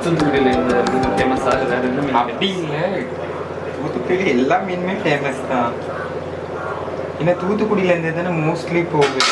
தூத்துக்குடியில் இந்த மீன் ஃபேமஸாக அது வேறு என்ன மீன் அப்படி இல்லை, தூத்துக்குடியில் எல்லா மீனுமே ஃபேமஸ் தான். ஏன்னா தூத்துக்குடியிலேருந்து தானே மோஸ்ட்லி போகுது.